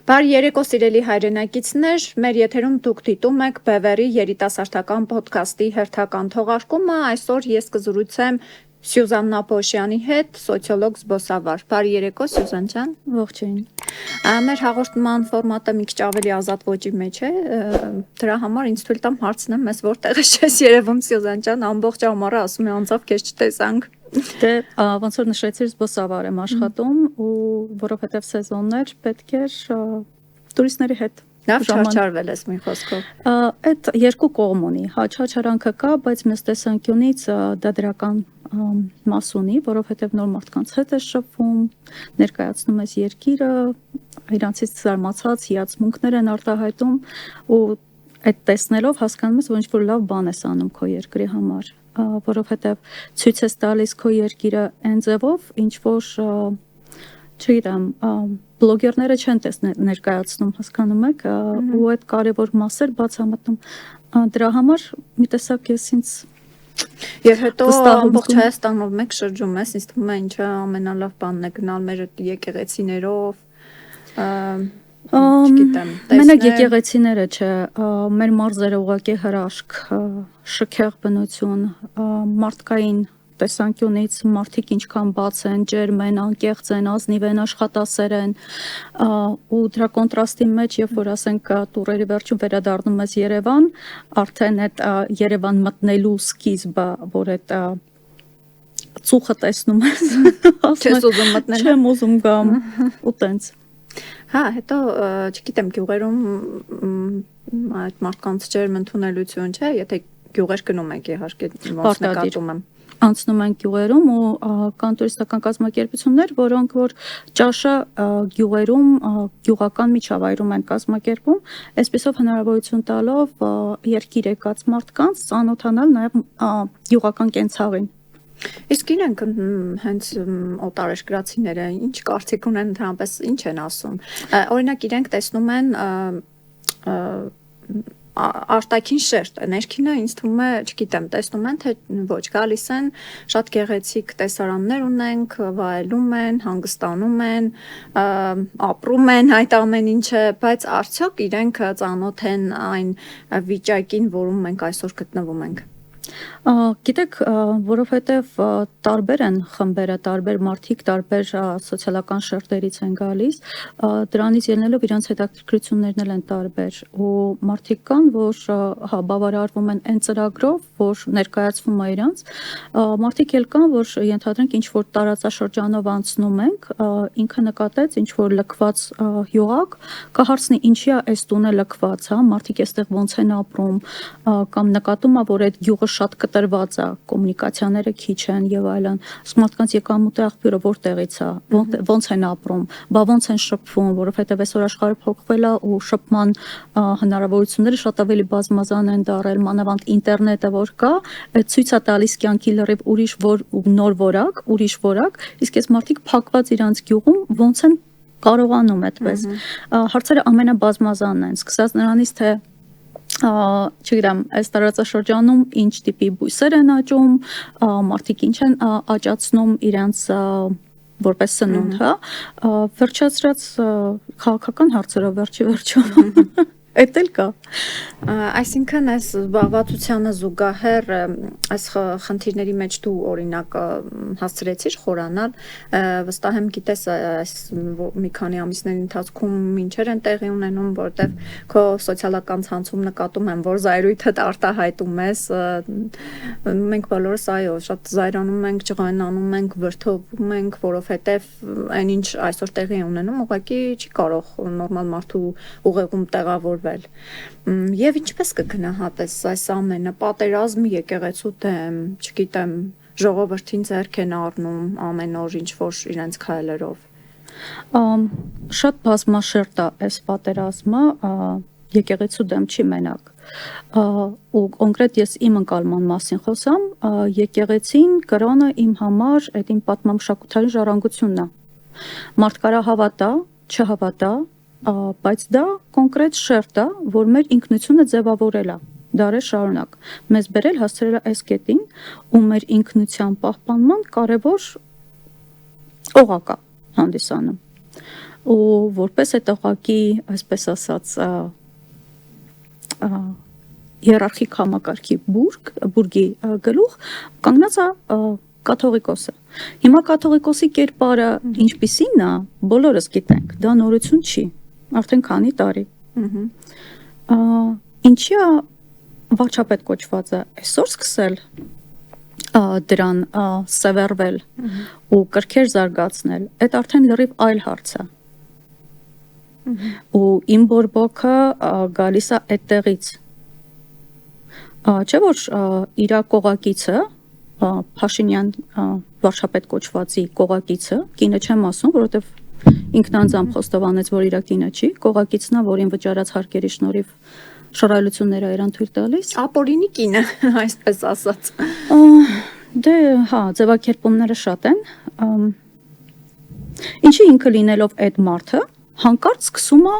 Բարի երեկո սիրելի հայրենակիցներ, մեր եթերում դուք դիտում եք Բևերի երիտասարդական ոդքասթի հերթական թողարկումը, այսօր ես կզրուցեմ Սյուզաննա Փոշյանի հետ, սոցիոլոգ զբոսավար։ Բարի երեկո Սյուզան ջան։ Ողջույն։ Մեր հաղորդման ֆորմատը մի քիչ ավելի ազատ ոճի մեջ է, դրա համար ինձ թույլ տամ հարցնեմ, ես որտեղ ես երևում Սյուզան ջան, ամբողջ ամառը ասում եմ անձամբ քեզ չտեսանք։ Դե ոնց որ նշեցիր, զբոսավար եմ աշխատում ու որովհետև սեզոններ պետք էր տուրիստների հետ Լավ չարչարվել ես մի խոսքով։ Այդ երկու կողմ ունի, հաճարանքը կա, բայց մեծ տեսանկյունից դա դրական մաս ունի, որովհետև նոր մարդկանց հետ ես շփվում, ներկայացնում ես երկիրը, իրանցից զարմացած հիացմունքներ են արտահայտում ու այդ տեսնելով հասկանում ես, որ ինչ-որ լավ բան ես անում քո երկրի համար, որովհետև ցույց ես տալիս քո երկիրը այն ձևով, ինչ որ չգիտեմ, բլոգերները չեն ներկայացնում, հասկանում եք, ու այդ կարևոր մասեր բաց համատնում։ Դրա համար մի տեսակ ես ինձ Եվ հետո ամբողջ Հայաստանով մեկ շրջում ես, ինձ թվում է ինչը ամենալավ բանն է գնալ մեր եկեղեցիներով, չգիտեմ, մենակ եկեղեցիները չէ, մեր մարզերը ուղղակի հրաշք, շքեղ բնություն, մարդկային տեսանկյունից մարդիկ ինչքան բաց են, ջերմ են, անկեղծ են, ազնիվ են, աշխատասեր են, ու դրա կոնտրաստի մեջ, երբ որ ասենք տուրերի վերջում վերադառնում ես Երևան, արդեն այդ Երևան մտնելու սկիզբը, որ այդ ծուխը տեսնում ես, չես ուզում մտնել, չեմ ուզում գամ ու տենց։ Հա, հետո չգիտեմ, գյուղերում այդ մարդկանց ջերմ ընդունելություն չէ, եթե գյուղեր գնում եք իհարկե, ոնց նկատում եմ։ Անցնում են գյուղերում ու կան տուրիստական կազմակերպություններ, որոնք որ ճաշը գյուղերում գյուղական միջավայրում են կազմակերպում, այսպեսով հնարավորություն տալով երկիր եկած մարդկանց ծանոթանալ նաև գյուղական կենցաղին։ Իսկ իրենք հենց օտարերկրացիները ինչ կարծիք ունեն ընդհանրապես ինչ են ասում։ Օրինակ իրենք տեսնում են արտաքին շերտ, ներքինը ինձ թվում է, չգիտեմ, տեսնում են, թե ոչ, գալիս են, շատ գեղեցիկ տեսարաններ ունենք, վայելում են, հանգստանում են, ապրում են այդ ամեն ինչը, բայց արդյոք իրենք ծանոթ են այն վիճակին, որում մենք այսօր գտնվում ենք։ Գիտեք, որովհետև տարբեր են խմբերը, տարբեր մարդիկ, տարբեր սոցիալական շերտերից են գալիս, դրանից ելնելով իրանց հետաքրքրություններն են տարբեր ու մարդիկ կան, որ բավարարվում են այն ծրագրով, որ ներկայացվում է իրանց, մարդիկ էլ կան, որ ենթադրենք ինչ-որ տարածաշրջանով անցնում ենք, ինքը նկատեց ինչ-որ լքված յուղակ, կհարցնի ինչի է այս տունը լքված, մարդիկ այստեղ ոնց են ապրում, կամ նկատում է, որ այդ գյուղը շատ կտրված է, կոմունիկացիաները քիչ են եւ այլն, իսկ մարդկանց եկամուտի աղբյուրը որտեղից է, ոնց են ապրում, բա ոնց են շփվում, որովհետեւ այսօր աշխարհը փոխվել է ու շփման հնարավորությունները շատ ավելի բազմազան են դարել, մանավանդ ինտերնետը որ կա, այդ ցույց է տալիս կյանքի լրիվ ուրիշ նոր որակ, ուրիշ որակ, իսկ այս մարդիկ փակված իրանց գյուղում ոնց են կարողանում այդպես։ Հարցերը ամենաբազմազանն են, սկսած նրանից թե չգիտեմ, այս տարածաշրջանում ինչ տիպի բույսեր են աճում, մարդիկ ինչ են աճացնում իրենց որպես սնունդ, հա, վերջացրած քաղաքական հարցերով վերջի Այդ էլ կա։ Այսինքն այս զբաղվածությանը զուգահեռ այս խնդիրների մեջ դու օրինակ հասցրեցիր խորանալ, վստահ եմ գիտես այս մի քանի ամիսների ընթացքում ինչեր են տեղի ունենում, որտեվ քո սոցիալական ցանցում նկատում եմ, որ զայրույթդ արտահայտում ես, մենք բոլորս այո, շատ զայրանում ենք, ջղայնանում ենք, վրդովում ենք, որովհետև այնինչ այսօր տեղի է ունենում, ուղղակի չի կարող նորմալ մարդու ուղեղում տեղավոր Եվ ինչպես կգնահատես այս ամենը, պատերազմ եկեղեցու դեմ, չգիտեմ, ժողովրդին ձեռք են առնում ամեն օր ինչ-որ իրենց քայլերով։ Շատ բազմաշերտ է այս պատերազմը, եկեղեցու դեմ չի մենակ։ Ու կոնկրետ ես իմ ընկալման մասին խոսամ, եկեղեցին, կրոնը իմ համար այդ իմ պատմամշակութային ժառանգությունն է։ Մարդ կարա հավատա, չհավատա, բայց դա կոնկրետ շերտ է, որ մեր ինքնությունը ձևավորել է դարեր շարունակ։ Մեզ բերել հասցրել է այս կետին ու մեր ինքնության պահպանման կարևոր օղակ է հանդիսանում։ ու որպես այդ ուղղակի, այսպես ասած, հիերարխիկ համակարգի բուրգի գլուխ կանգնած է կաթողիկոսը։ Հիմա կաթողիկոսի կերպարը ինչպիսին է, բոլորս գիտենք, դա նորություն չի, արդեն քանի տարի։ Ինչի է վարչապետ կոչված է այսօր սկսել դրան սևեռվել ու կրքեր զարգացնել, այդ արդեն լրիվ այլ հարց է։ Ու իմ բորբոքը գալիս է այդտեղից։ Չէ՞ որ իր կողակիցը Փաշինյան վարչապետ կոչվածի կողակիցը, կինը չեմ ասում, որովհետև ինքն անձամբ խոստովանեց, որ իր կինը չի, կողակիցն է, որին վճարած հարկերի շնորհիվ շռայլությունները իրան թույլ տալիս։ Ապորինի կինը, այսպես ասած։ Դե, հա, ձևակերպումները շատ են։ Ինչի ինքը լինելով այդ մարդը, հանկարծ սկսում է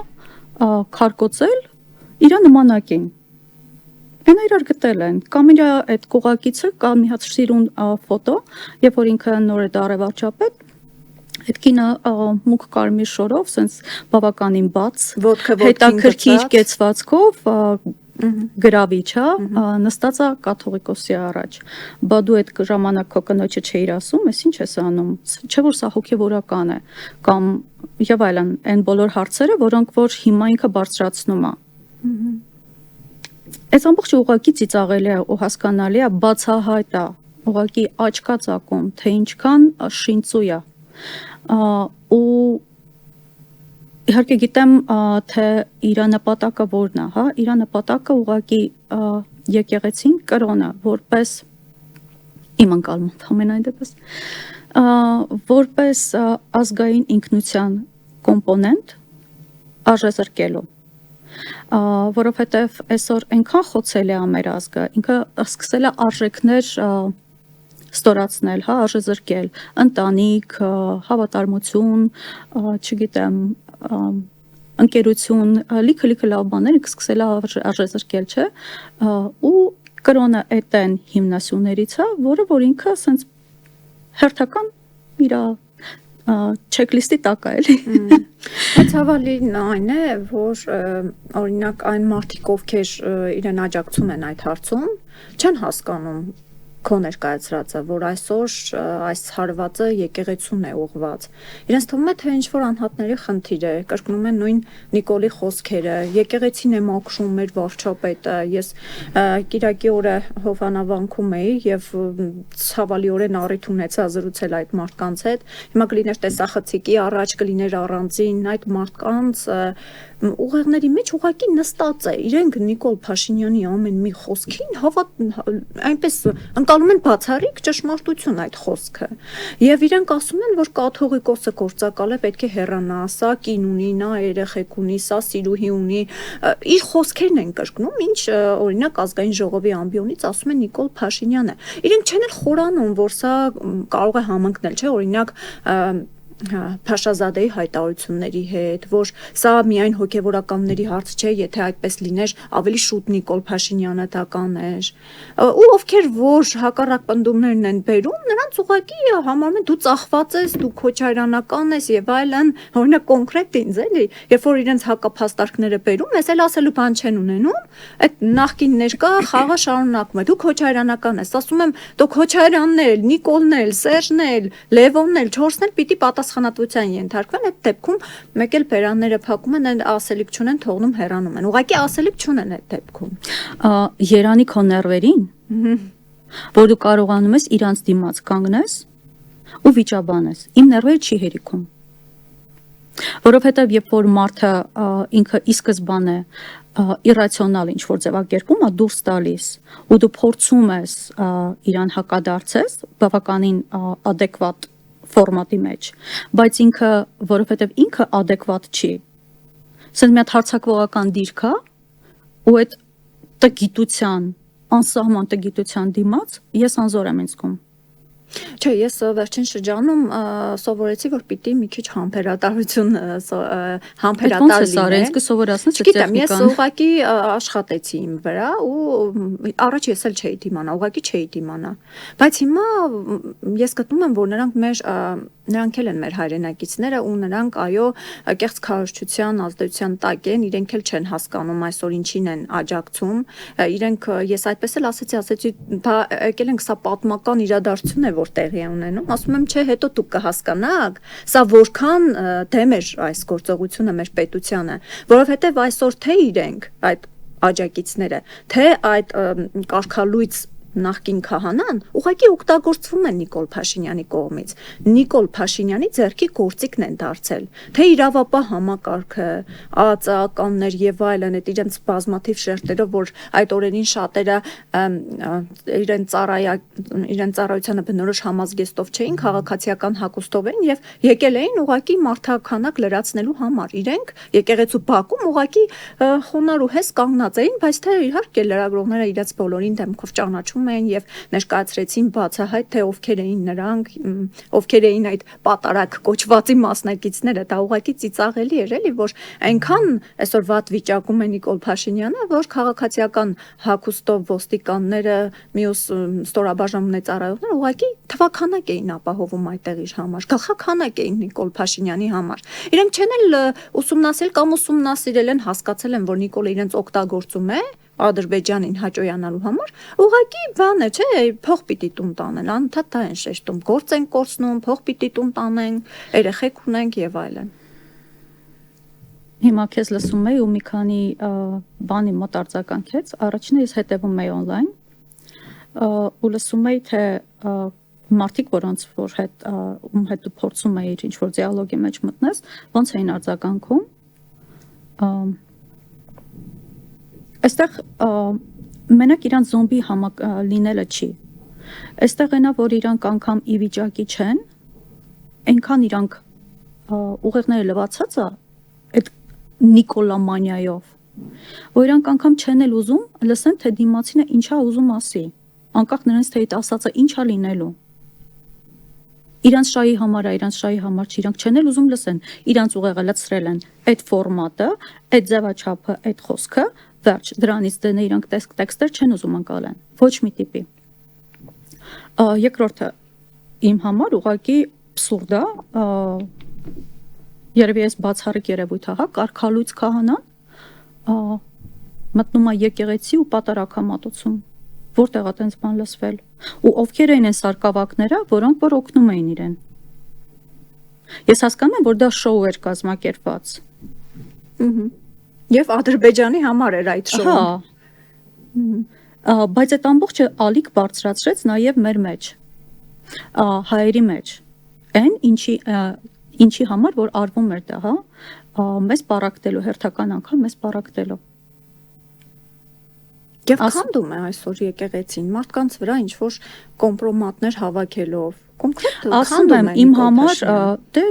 քարկոծել իր նմանակին։ Հենա իրար գտել են, կամ իր այդ կողակիցը, կամ մի հատ սիրուն ֆոտո, երբ որ ինքը նոր է դարել վարչապետ, այդ կինը մուգ կարմիր շորով, սենց բավականին բաց, հետաքրքիր կեցվածքով, գրավիչ, նստած է կաթողիկոսի առաջ։ Բա դու այդ ժամանակ քո կնոջը չէիր ասում, ես ինչ ես անում, չէ որ սա հոգևորական է, կամ եւ այլն, այն բոլոր հարցերը, որոնք որ հիմա ինքը բարձրացնում է։ Այս ամբողջը ուղղակի ծիծաղելի է ու հասկանալի է, բացահայտ է, ուղղակի աչքա ծակում, թե ինչքան շինծու է։ Ու իհարկե գիտեմ, թե իր նպատակը որն է, հա, իր նպատակը ուղղակի եկեղեցին կրոնը, որպես իմ ընկալմամբ ամենայն դեպս, որպես ազգային ինքնության կոմպոնենտ արժեզրկելու, որովհետև այսօր այնքան խոցել է մեր ազգը, ինքը սկսել է արժեքներ ստորացնել, հա, արժեզրկել, ընտանիք, հավատարմություն, չգիտեմ, ընկերություն, լիքը լավ բաներ սկսել է արժեզրկել, չէ, ու կրոնը այդ են հիմնասյուներից է, որը որ ինքը ասենց հերթական իր չեկլիստի տակ է էլի։ Բայց հավալին այն է, որ օրինակ այն մարդիկ, ովքեր իրեն աջակցում են այդ հարցում, չեն հասկանում քո ներկայացրածը, որ այսօր այս հարվածը եկեղեցուն է ուղված։ Իրենց թվում է, թե ինչ-որ անհատների խնդիր է, կրկնում են նույն Նիկոլի խոսքերը, եկեղեցին է մաքրում մեր վարչապետը։ Ես կիրակի օրը Հովանավանքում էի եւ ցավալիորեն առիթ ունեցա զրուցել այդ մարդկանց հետ։ Հիմա կլիներ տեսախցիկի առաջ, կլիներ առանձին այդ մարդկանց ուղեղների մեջ ուղակի նստած է։ Իրենք Նիկոլ Փաշինյանի ամեն մի խոսքին այնպես ընկալում են բացառիկ ճշմարտություն այդ խոսքը։ Եվ իրենք ասում են, որ կաթողիկոսը գործակալ է, պետք է հեռանա, սա կին ունի, նա երեխեք ունի, սա սիրուհի ունի։ Իր խոսքերն են կրկնում, ինչ օրինակ ազգային ժողովի ամբիոնից ասում են Նիկոլ Փաշինյանը։ Իրենք չեն էլ խորանում, որ սա կարող է համընկնել, չէ, օրինակ Փաշազադեի հայտարարությունների հետ, որ սա միայն հոգևորականների հարց չէ, եթե այդպես լիներ, ավելի շուտ Նիկոլ Փաշինյանը դա կաներ։ Ու ովքեր որ հակառակ պնդումներն են բերում, նրանց ուղղակի համարում են դու ծախված ես, դու քոչարյանական ես եւ այլն, օրինակ կոնկրետ ինձ էլի, երբ որ իրենց հակափաստարկները բերում, ես էլ ասելու բան չեն ունենում, այդ նախկին ներկա խաղը շարունակում է։ Դու քոչարյանական ես, ասում եմ, դու Քոչարյանն էլ, Նիկոլն էլ, Սերժն էլ, Լևոնն էլ, 4-ն էլ պիտի պատասխանատվության ենթարկվեն, այդ դեպքում մեկ էլ բերանները փակում են, ասելիք չունեն, թողնում հեռանում են։ Ուղղակի ասելիք չունեն այդ դեպքում։ Երանի քո ներվերին, որ դու կարողանում ես իրանց դիմաց կանգնես ու վիճաբանես։ Իմ ներվերը չի հերիքում։ Որովհետև երբ որ մարդը ինքը ի սկզբանե իրացիոնալ ինչ որ ձևակերպում է դուրս տալիս ու դու փորձում ես իրան հակադարձես բավականին adekvat ֆորմատի մեջ, բայց ինքը, որովհետև ինքը adekvat չի, ասենք մի հատ հարցակողական դիրք է ու այդ տգիտության, անսահման տգիտության դիմաց ես անզոր եմ ինձ զգում։ Չէ, ես վերջին շրջանում սովորեցի, որ պիտի մի քիչ համբերատարություն համբերատար լինել։ Կսովորացնես Չգիտեմ, ես ուղղակի աշխատեցի իմ վրա ու առաջ ես էլ չէի դիմանա, ուղղակի չէի դիմանա։ Բայց հիմա ես գտնում եմ, որ նրանք էլ են մեր հայրենակիցները ու նրանք այո, կեղծ քարոզչության ազդեցության տակ են, իրենք էլ չեն հասկանում այսօր ինչին են աջակցում։ Իրենք ես այդպես էլ ասեցի, բա եկել ենք սա պատմական իրադարձություն է, որ տեղի է ունենում, ասում եմ, չէ, հետո դուք կհասկանաք, սա որքան դեմ էր այս գործողությունը մեր պետությանը, որովհետև այսօր թե իրենք այդ աջակիցները, թե այդ կարգալույծ նախկին քահանան ուղղակի օգտագործվում են Նիկոլ Փաշինյանի կողմից։ Նիկոլ Փաշինյանի ձեռքի գործիքն են դարձել, թե իրավապահ համակարգը, ԱԱԾ-ականներ եւ այլն, այդ իրենց բազմաթիվ շերտերով, որ այդ օրերին շատերը իրենց ծառայությանը բնորոշ համազգեստով չէին, քաղաքացիական հագուստով էին եւ եկել էին ուղղակի մարդաքանակ լրացնելու համար։ Իրենք եկեղեցու բակում ուղղակի խոնար ու հես կանգնած էին, բայց թե իհարկե լրագրողները իրենց բոլորին դեմքով ճանաչում են եւ ներկայացրեցին բացահայտ թե ովքեր էին նրանք, ովքեր էին այդ պատարակ կոչվածի մասնակիցները, դա ուղղակի ծիծաղելի էր էլի, որ այնքան այսօր վատ վիճակում է Նիկոլ Փաշինյանը, որ քաղաքացիական հագուստով ոստիկանները, մյուս ստորաբաժան ունեցարայողները ուղղակի թվականակ էին ապահովում այդտեղ իր համար, գլխականակ էին Նիկոլ Փաշինյանի համար։ Իրենք չեն էլ ուսումնասիրել կամ ուսումնասիրել են, հասկացել են, որ Նիկոլը իրենց օգտագործում է Ադրբեջանին հաճոյանալու համար, ուղղակի բան է, չէ, փող պիտի տուն տանեն, անընդհատ դա են շեշտում, գործ են կորցնում, փող պիտի տուն տանենք, երեխեք ունենք եւ այլն։ Հիմա քեզ լսում եի ու մի քանի բանի մոտ արձագանքեց, առաջինը ես հետևում եի on-line ու լսում եի թե մարդիկ, որոնց որ հետ դու փորձում էիր ինչ որ դիալոգի մեջ մտնես, ոնց էին արձագանքում։ Այստեղ մենակ իրան զոմբի լինելը չի։ Այստեղ այնա, որ իրանք անգամ ի վիճակի չեն, այնքան իրանք ուղեղները լվացած է այդ Նիկոլամանիայով, որ իրանք անգամ չեն էլ ուզում լսեն, թե դիմացինը ինչա ուզում ասի, անկախ նրանից թե այդ ասածը ինչա լինելու։ Իրանց շահի համար է, իրանց շահի համար չի, իրանք չեն էլ ուզում լսեն, իրանց ուղեղը լցրել են այդ ֆորմատը, այդ ձևաչափը, այդ խոսքը, վերջ, դրանից դենը իրանք տեքստեր չեն ուզում անցալեն, ոչ մի տիպի։ Երկրորդը իմ համար ուղղակի absurd է, երևի ես բացառիկ երևույթ ահա, կարգալույծ քահանան մտնում է եկեղեցի ու պատարակ մատուցում, որտեղ է տենց բան լսվել, ու ովքեր էին այն սարկավակները, որոնք որ օգնում էին իրեն։ Ես հասկանում եմ, որ դա շոու էր կազմակերպված։ Եվ Ադրբեջանի համար էր այդ շոուն։ Բայց այդ ամբողջը ալիք բարձրացրեց նաև մեր մեջ, հայերի մեջ, այն ինչի համար որ արվում էր դա, հա, մեզ պարակտելու, հերթական անգամ մեզ պարակտելու։ Եվ քանդում է այսօր եկեղեցին մարդկանց վրա ինչ որ կոմպրոմատներ հավաքելով։ Կոնկրետ քանդում եմ իմ համար, դե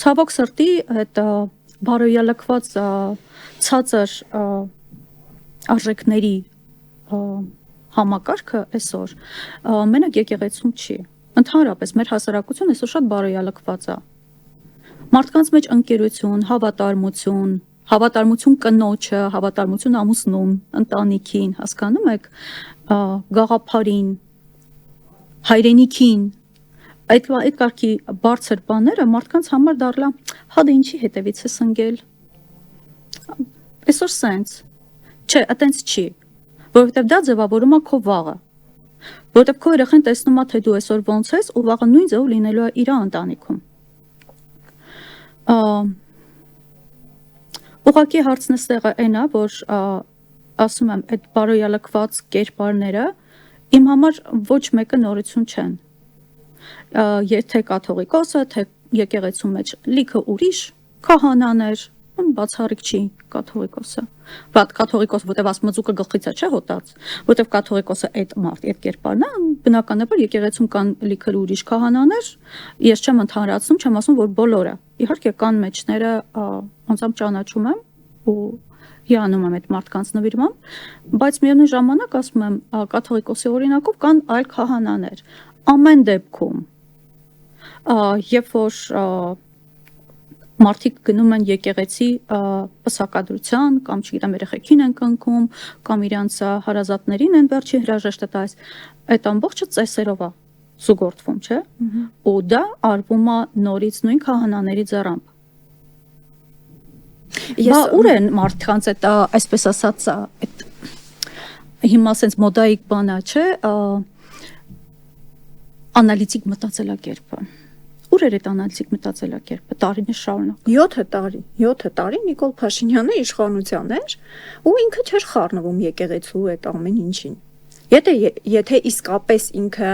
ցավոք սրտի այդ բարոյալակված ցածր արժեքների համակարգը այսօր մենակ եկեղեցում չի։ Ընդհանրապես մեր հասարակությունը այսօր շատ բարոյալակված է։ Մարդկանց մեջ ընկերություն, հավատարմություն կնոջը, հավատարմություն ամուսնուն, ընտանիքին, հասկանում եք, գաղափարին, հայրենիքին, այդ կարգի բարձր բաները մարդկանց համար դառնա, հա դե ինչի հետևից է սնգել։ Այսօր սենց, չէ, այտենց չի, որովհետև դա ձևավորում է քո վաղը, որովհետև քո երեխան տեսնում է, թե դու այսօր ոնց ես ու վաղը նույն ձևով լինելու է իր ընտանիքում։ Ուղղակի հարցն էստեղը այն է, որ ասում եմ, այդ բարոյալակված կերպարները իմ համար ոչ մեկը նորություն չեն։ Թե կաթողիկոսը, թե եկեղեցու մեջ լիքը ուրիշ քահանաներ, բացառիկ չի կաթողիկոսը։ Բայց կաթողիկոսը, որտեվ ասմծուկը գլխից է չէ հոտած, որտեվ կաթողիկոսը այդ կերպարն է, բնականաբար եկեղեցում կան լիքը ուրիշ քահանաներ, ես չեմ ընդհանրացնում, չեմ ասում, որ բոլորը։ Իհարկե կան մեջները, ոնց ճանաչում եմ ու հիանում եմ այդ մարդկանց նվիրմամբ, բայց միևնույն ժամանակ ասում եմ, կաթողիկոսի օրինակով կան այլ քահանաներ։ ամեն դեպքում երբ որ մարդիկ գնում են եկեղեցի պսակադրության կամ չգիտեմ երեխեքին են կնքում կամ իրանց հարազատներին են վերջի հրաժեշտը տալիս, այդ ամբողջը ծեսերով է զուգորդվում, չէ՞։ Ու դա արվում է նորից նույն քահանաների ձեռամբ։ Բա ուր են մարդկանց այդ այսպես ասած այդ հիմա sense մոդայիկ բանա, չէ, անալիտիկ մտածելակերպը։ Ուր էր այդ անալիտիկ մտածելակերպը տարիներ շարունակ։ 7 տարի Նիկոլ Փաշինյանը իշխանության էր ու ինքը չէր խառնվում եկեղեցու այդ ամեն ինչին։ Եթե իսկապես ինքը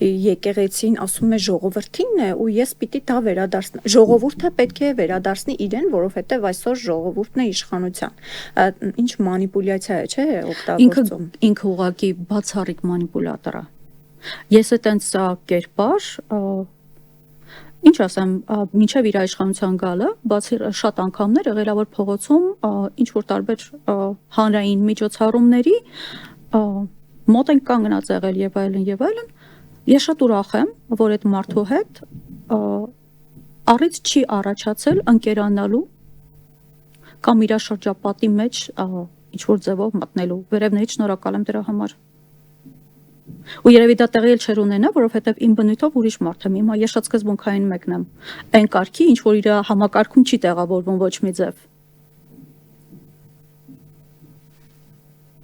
եկեղեցին ասում է ժողովրդինն է ու ես պիտի դա վերադարձնեմ, ժողովուրդը պետք է վերադարձնի իրեն, որովհետև այսօր ժողովուրդն է իշխանության։ Ինչ մանիպուլյացիա է, չէ՞, օգտագործում։ Ինքը ուղղակի բացառիկ մանիպուլատոր է։ Ես այտենց կերպար ինչ ասեմ, մինչև իր իշխանության գալը, բացի շատ անգամներ եղել է որ փողոցում ինչ որ տարբեր հանրային միջոցառումների մոտ են կանգնած եղել եւ այլն, ես շատ ուրախ եմ, որ այդ մարդու հետ առիթ չի առաջացել ընկերանալու կամ իր շրջապատի մեջ ինչ որ ձևով մտնելու։ Վերևներից շնորհակալ եմ դրա համար։ Ու երևի դա տեղի էլ չեր ունենա, որովհետև իմ բնույթով ուրիշ մարդ եմ, հիմա ես շատ սկզբունքային մեկն եմ։ Այն կարգի, ինչ որ իր համակարգում չի տեղավորվում ոչ մի ձև։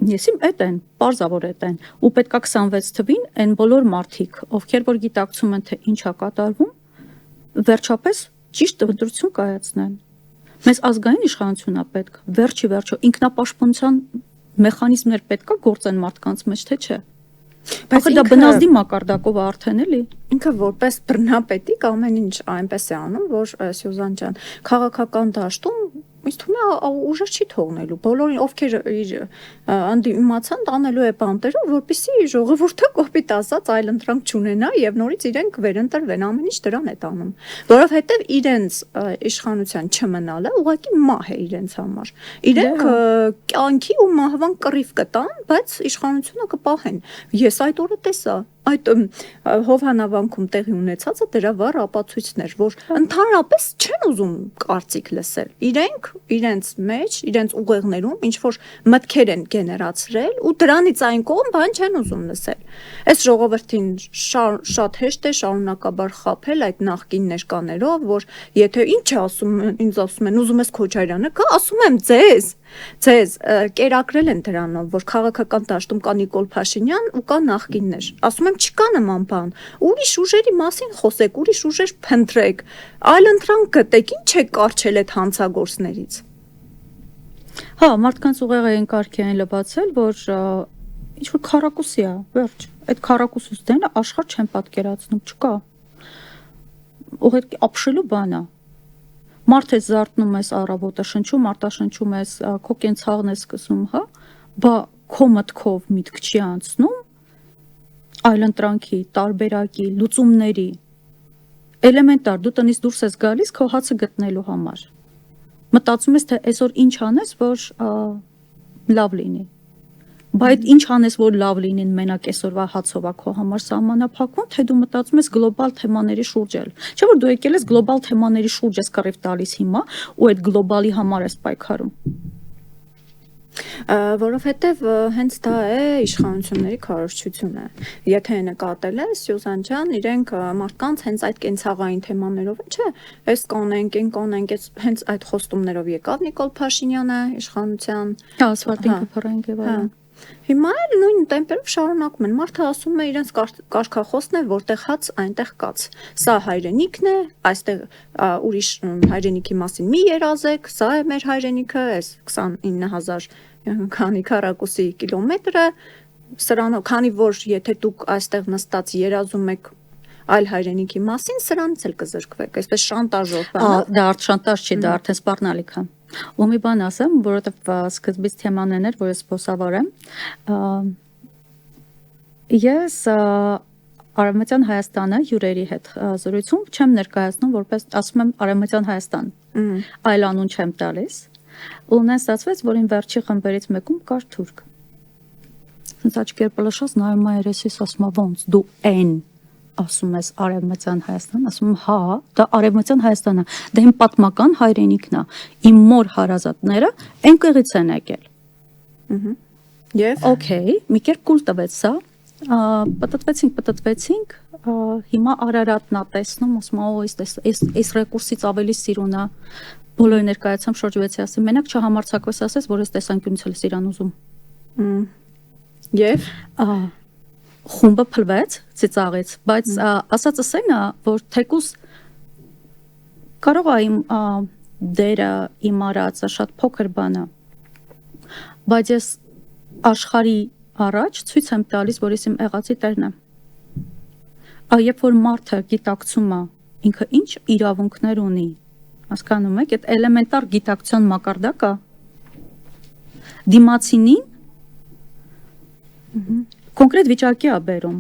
Ես իմ այդ են, պարզավոր այդ են, ու պետքա 26 թվին այն բոլոր մարդիկ, ովքեր որ գիտակցում են, թե ինչ է կատարվում, վերջապես ճիշտ ընտրություն կայացնեն։ Մեզ ազգային իշխանություն է պետք, վերջի վերջո ինքնապաշտպանության մեխանիզմներ պետքա գործեն մարդկանց մեջ, թե չէ։ Բայց դա բնազդի մակարդակով արդեն էլի։ Ինքը որպես բռնապետիկ ամեն ինչ այնպես է անում, որ Սյուզան ջան, քաղաքական դաշտում ինձ թվում է ուժը չի թողնելու։ Բոլորին ովքեր իր անդիմացան տանելու է բանտերով, որպեսզի ժողովուրդը կոպիտ ասած այլ ընտրանք չունենա եւ նորից իրենք վերընտրվեն, ամեն ինչ դրան է տանում։ Որովհետեւ իրենց իշխանության չմնալը ուղղակի մահ է իրենց համար։ Իրենք կյանքի ու մահվան կռիվ կտան, բայց իշխանությունը կպահեն։ Ես այդ օրը տեսա այդ հովանավանքում տեղի ունեցածը դրա վառ ապացույցներ, որ ընդհանրապես չեն ուզում կարծիք լսել։ Իրենք իրենց մեջ, իրենց ուղեղներում ինչ որ մտքեր են գեներացրել ու դրանից այն կողմ բան չեն ուզում լսել։ Այս ժողովրդին շատ հեշտ է շարունակաբար խաբել այդ նախկին ներկաներով, որ եթե ինչ է ասում, ինձ ասում են, ուզում ես Քոչարյանը, կա, ասում եմ ձեզ կերակրել են դրանով, որ քաղաքական դաշտում կա Նիկոլ Փաշինյան ու կա նախկիններ։ Ասում եմ չկա նման բան։ Ուրիշ ուժերի մասին խոսեք, ուրիշ ուժեր փնտրեք, այլ ընտրանք գտեք, ինչ է կարճել այդ հանցագործներից։ Հա, մարդկանց ուղեղը այն կարգի են լվացել, որ ինչ որ քառակուսի է, վերջ։ Այդ քառակուսուց դենը աշխարհ չեն պատկերացնում, չկա։ Ուղղակի ապշելու բան է։ Մարդ է զարթնում ես առավոտը շնչում, արտաշնչում ես, քո կենցաղն ես սկսում, հա, բա քո մտքով միտք չի անցնում այլընտրանքի, տարբերակի, լուծումների։ Էլեմենտար, դու տնից դուրս ես գալիս քո հացը գտնելու համար։ Մտածում ես, թե այսօր ինչ անես, որ լավ լինի։ Բայց ինչ անես, որ լավ լինին մենակ այսօրվա հացով քո համար սահմանափակվում, թե դու մտածում ես գլոբալ թեմաների շուրջ էլ։ Չէ՞ որ դու եկել ես գլոբալ թեմաների շուրջ ես կռիվ տալիս հիմա ու այդ գլոբալի համար ես պայքարում։ Որովհետև հենց դա է իշխանությունների քարոզչությունը։ Եթե նկատել ես, Սյուզան ջան, իրենք մարդկանց հենց այդ կենցաղային թեմաներով, չէ, այս կանենք, հենց այդ խոստումներով եկավ Նիկոլ Փաշինյանը իշխանության։ Հա, ասֆալտին կփռենք եւ այլն։ Հիմա էլ նույն տեմպերով շարունակում են։ Մարդը ասում է իրենց կարգախոսն է, որտեղ հաց, այնտեղ կաց։ Սա հայրենիքն է, այստեղ ուրիշ հայրենիքի մասին մի երազեք, սա է մեր հայրենիքը, այս 29000 քանի քառակուսի կիլոմետրը, սրանով, քանի որ եթե դուք այստեղ նստած երազում եք այլ հայրենիքի մասին, սրանից էլ կզրկվեք, այսպես շանտաժով բանով։ Դա շանտաժ չի, դա արդեն սպառնալիք է։ Ու մի բան ասեմ, որովհետև սկզբից թեման էր, որ ես զբոսավար եմ։ Ես Արևմտյան Հայաստանը հյուրերի հետ զրույցում չեմ ներկայացնում, որպես ասում եմ Արևմտյան Հայաստան, այլ անուն չեմ տալիս։ Ու նեն ստացվեց, որ իմ վերջի խմբերից մեկում կար թուրք։ Ասենց աչքեր պլշած նայում է երեսիս, ասում է ոնց դու այն ասում ես Արևմտյան Հայաստան, ասում եմ հա, դա Արևմտյան Հայաստանն է, դա իմ պատմական հայրենիքն է, իմ մոր հարազատները այնտեղից են եկել։ Եվ Okay, մի կերպ կուլ տվեց սա, պատտվեցինք, հիմա Արարատն է տեսնում, ասում այս ռեկուրսից ավելի սիրուն է, բոլորի ներկայացամ շրջվեցի, ասեմ, մենակ չհամարձակվես ասես, որ այս տեսանկյունից էլ սիրան ուզում։ Եվ Խումբը փլվեց ծիծաղից, բայց ասածս այն է, որ թեկուս կարող է իմ դերը իմ արածը շատ փոքր բան է, բայց ես աշխարհի առաջ ցույց եմ տալիս, որ ես իմ եղածի տերն եմ։ Երբ որ մարդը գիտակցում է ինքը ինչ իրավունքներ ունի, հասկանում եք, այդ էլեմենտար գիտակցության մակարդակը դիմացինին կոնկրետ վիճակի է բերում։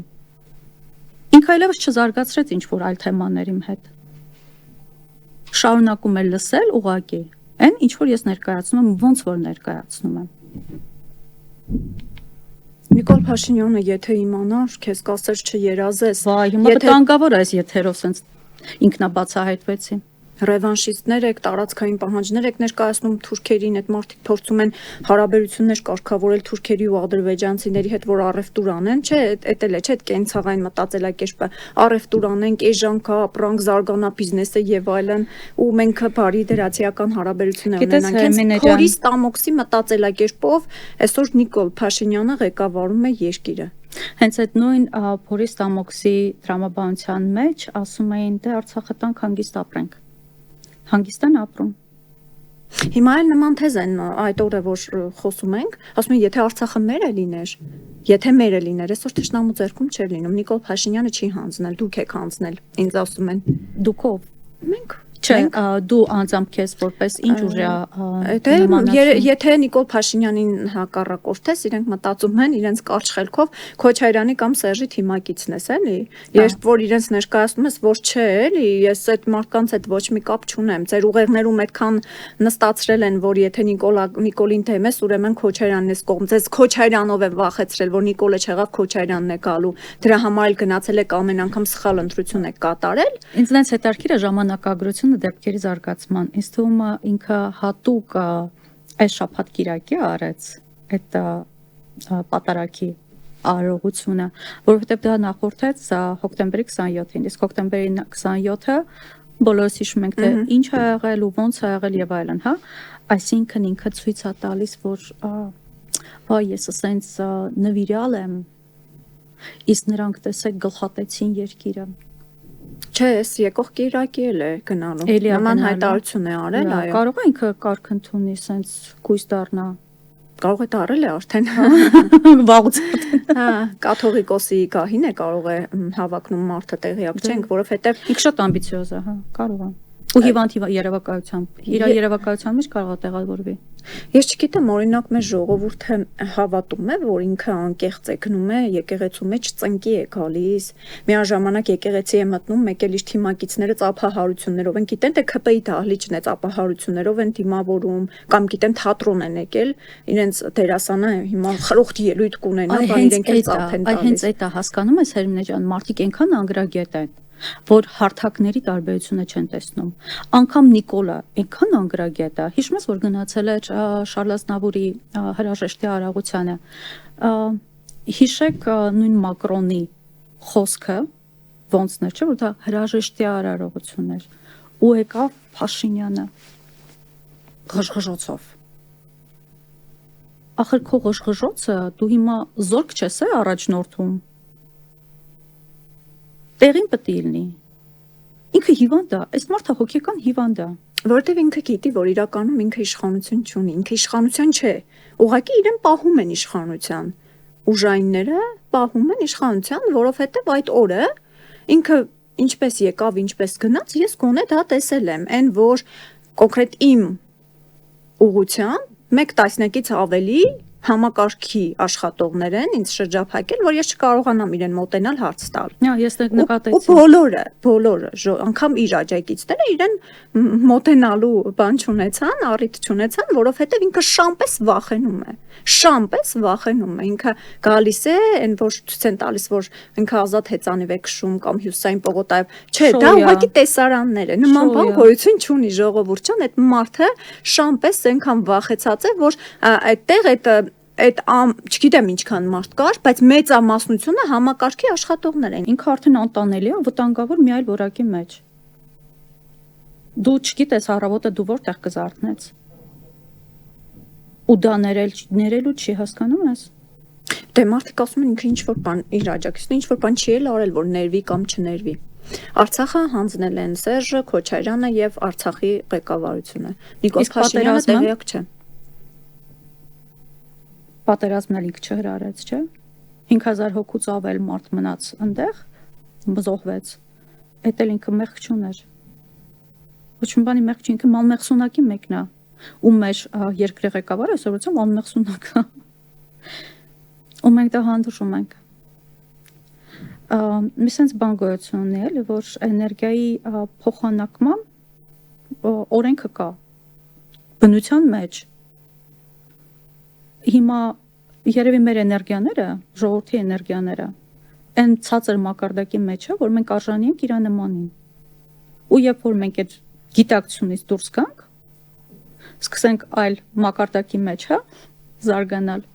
Ինքը այլևս չզարգացրեց ինչ-որ այլ թեմաների հետ։ Շարունակում է լսել ուղղակի, այն ինչ-որ ես ներկայացնում եմ, ոնց որ ներկայացնում եմ։ Նիկոլ Փաշինյանը եթե իմանար, քեզ կասեր չերազես։ Վայ, հիմա վտանգավոր է այս եթերով սենց ինքնաբացահայտվեցի։ Ռևանշիստներ եք, տարածքային պահանջներ եք ներկայացնում թուրքերին, այդ մարդիկ փորձում են հարաբերություններ կարգավորել թուրքերի ու ադրբեջանցիների հետ, որ առևտուր անեն, չէ, էդ էլ է, չէ, կենցաղային մտածելակերպը, առևտուր անենք, էժանքա, ապրանք, զարգանա բիզնեսը եւ այլն, ու մենք բարի դրացիական հարաբերություններ ունենանք։ Հենց Փորիս Տամոքսի մտածելակերպով այսօր Նիկոլ Փաշինյանը ղեկավարում է երկիրը։ Հենց այդ նույն Փորիս Տամոքսի տրամաբանության մեջ ասում էին, դե Արցախը տանք հանգիստ ապրենք։ Հանգիստ են ապրում։ Հիմա էլ նման թեզ են այդ օրը որ խոսում ենք, ասում են եթե Արցախը մեր է լիներ, եթե մեր է լիներ, այսօր թշնամու ձեռքում չէր լինում, Նիկոլ Փաշինյանը չի հանձնել, դուք եք հանձնել, ինձ ասում են։ Դուք ով։ Մենք։ Չէ, դու անձամբ քեզ որպես ինչ ուժի եթե Նիկոլ Փաշինյանին հակառակորդես, իրենք մտածում են իրենց կարճ խելքով Քոչարյանի կամ Սերժի թիմակիցն ես, էլի։ Երբ որ իրենց ներկայացնում ես, որ չէ, էլի, ես այդ մարդկանց հետ ոչ մի կապ չունեմ։ Ձեր ուղեղներում այդքան նստածրել են, որ եթե Նիկոլին դեմ ես, ուրեմն Քոչարյանն ես կողմ։ Ձեզ Քոչարյանով է վախեցրել, որ Նիկոլը չեղավ, Քոչարյանն է գալու։ Դրա համար էլ գնացել եք ամեն անգամ սխալ ընտրություն եք կատարել։ Ինձ նենց հետաքրքիր է ժամանակագրությունը դեպքերի զարգացման։ Ինձ թվում է ինքը հատուկ այս շաբաթ կիրակի արեց այդ պատարակի արարողությունը, որովհետև դա նախորդեց հոկտեմբերի 27-ին, իսկ հոկտեմբերի 27-ը բոլորս հիշում ենք, թե ինչ է եղել ու ոնց է եղել եւ այլն, հա, այսինքն ինքը ցույց է տալիս, որ վայ, ես ասենց նվիրյալ եմ, իսկ նրանք տեսեք գլխատեցին երկիրը։ Չէ, ես եկող կիրակի էլ է գնալու։ Նման հայտարարություն է արել, այո։ Կարող է ինքը կարգ ընդունի, սենց կույս դառնա։ Կարող է դարել է արդեն։ Վաղուց։ Հա, կաթողիկոսի գահին է կարող է հավակնում մարդը տեղյակ չենք, որովհետև ինքը շատ ամբիցիոզ է, հա, կարող է։ Ու հիվանդ երևակայությամբ, իր երևակայության մեջ կարող է տեղավորվի։ Ես չգիտեմ, օրինակ մեր ժողովուրդը հավատում է, որ ինքը անկեղծ է գնում է եկեղեցու մեջ ծնկի է գալիս, միաժամանակ եկեղեցի է մտնում, մեկ էլ իր թիմակիցները ծափահարություններով են, գիտեն թե ՔՊ-ի դահլիճն է ծափահարություններով են դիմավորում, կամ գիտեն թատրոն են եկել, իրենց դերասանը հիմա խրոխտ ելույթ կունենա, բան իրենք էլ ծափ են տալիս։ Այ հենց այդ է, հասկանում ես Հերմինե ջան, մարդիկ այնքան անգրագետ են, որ հարթակների տարբերությունը չեն տեսնում։ Անկամ Նիկոլը այնքան անգրագետ է, հիշում ես, որ գնացել էր Շարլ Ազնավուրի հրաժեշտի արարողությանը։ Հիշեք նույն Մակրոնի խոսքը, ոնցն էր, չէ՞, որ դա հրաժեշտի արարողություն էր, ու եկավ Փաշինյանը ղժղժոցով։ Ախր քո ղժղժոցը դու հիմա զորք չես առաջնորդում։ Տեղին պետք է լինի։ Ինքը հիվանդ է, այս մարդը հոգեկան հիվանդ է։ Որտեվ ինքը գիտի, որ իրականում ինքը իշխանություն չունի, ինքը իշխանության չէ։ Ուղղակի իրեն պահում են իշխանության։ Ուժայինները պահում են իշխանության, որովհետև այդ օրը ինքը ինչպես եկավ, ինչպես գնաց, ես գոնե դա տեսել եմ, այն որ կոնկրետ իմ ուղղության 1 տասնյակից ավելի համակարգի աշխատողներ են ինձ շրջափակել, որ ես չկարողանամ իրեն մոտենալ հարց տալ։ Ես դեռ Ու նկատեցի։ բոլորը, անգամ իր աջակիցները իրեն մոտենալու բան չունեցան, առիթ չունեցան, որովհետև ինքը շամպես վախենում է, ինքը գալիս է, այն որ ցույց են տալիս, որ ինքը ազատ հեծանիվ է քշում կամ հյուսային պողոտայով, չէ, դա ուղղակի տեսարաններ է, նման բան գոյություն չունի ժողովուրդ ջան, այդ մարդը շամպես այնքան վախեցած է, որ այդտեղ այդ չգիտեմ ինչքան մարդ կար, բայց մեծամասնությունը համակարգի աշխատողներ են։ Ինքը արդեն անտանելի է, վտանգավոր մի այլ որակի մեջ։ Դու չգիտես առավոտը դու որտեղ կզարթնես։ Ու դա ներելու չի, հասկանում ես։ Դե մարդիկ ասում են ինքը ինչ որ բան իր աջակիցն ինչ որ բան չի էլ արել, որ ներվի կամ չներվի։ Արցախը հանձնել են Սերժը Քոչարյանը եւ Արցախի ղեկավարությունը։ Նիկոլ Փաշինյանը տեղյակ չէ։ Պատերազմն էլ ինքը չհրարեց, չէ՞։ 5000 հոգուց ավել մարդ մնաց այնտեղ, մզողվեց։ Էդ էլ ինքը մեղք չուներ։ Ոչ մի բանի մեղք չի, ինքը մանմեղսունակի մեկն է։ Ու մեր երկրի ղեկավարը այսօրացում մանմեղսունակ է։ Ու մենք դա հանդուրժում ենք։ Մի sense բան գոյություն ունի, էլի, որ էներգիայի փոխանակման օրենքը կա բնության մեջ։ Հիմա երևի մեր էներգիաները, ժողովրդի էներգիաները, այն ցածր մակարդակի մեջ է, որ մենք արժանի ենք իր նմանին։ Ու երբ որ մենք այդ գիտակցությունից դուրս գանք, սկսենք այլ մակարդակի մեջ, հա, զարգանալ,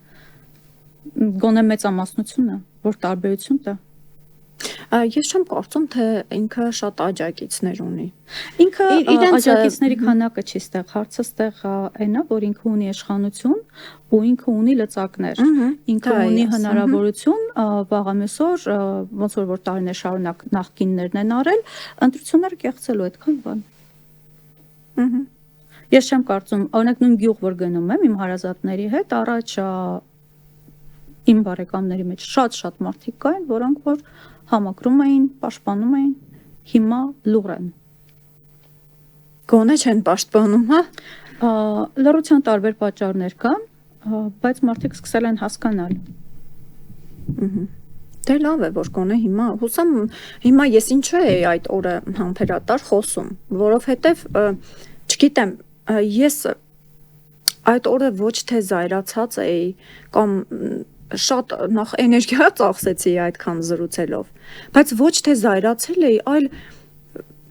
գոնե մեծամասնությունը, որ տարբերություն տա։ Ես չեմ կարծում, թե ինքը շատ աջակիցներ ունի։ Ինքը աջակիցների քանակը չի ստեղ, հարցը ստեղ այն է, որ ինքը ունի իշխանություն ու ինքը ունի լծակներ։ Ինքը ունի հնարավորություն վաղամեսօր, ոնց որ տարիներ շարունակ նախկիններն են արել, ընտրությունները կեղծելու այդքան բան։ Ես չեմ կարծում, օրինակ նույն գյուղ որ գնում եմ իմ հարազատների հետ, առաջ իմ բարեկամների մեջ շատ մարդիկ կային, որոնք որ համակրում էին, պաշտպանում էին, հիմա լուռ են։ Գոնե չեն պաշտպանում, հա։ Լռության տարբեր պատճառներ կան, բայց մարդիկ սկսել են հասկանալ։ Դե լավ է, որ գոնե հուսամ հիմա ես ինչու է այդ օրը համբերատար խոսում, որովհետև չգիտեմ, ես այդ օրը ոչ թե զայրացած էի կամ շատ նախ էներգիա ծախսեցի այդքան զրուցելով, բայց ոչ թե զայրացել էի, այլ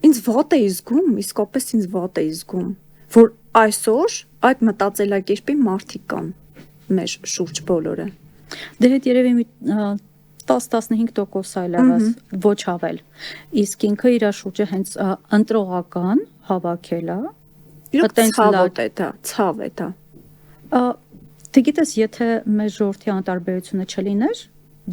ինձ վատ էի զգում, իսկապես ինձ վատ էի զգում, որ այսօր այդ մտածելակերպի մարդիկ կան մեր շուրջ բոլորը։ Դե հետ երևի մի 10-15% այլևս, ոչ ավել։ Իսկ ինքը իր շուրջը հենց ընտրողական հավաքել է։ Ցավ է դա։ Դե գիտես, եթե մեր ժողովրդի անտարբերությունը չլիներ,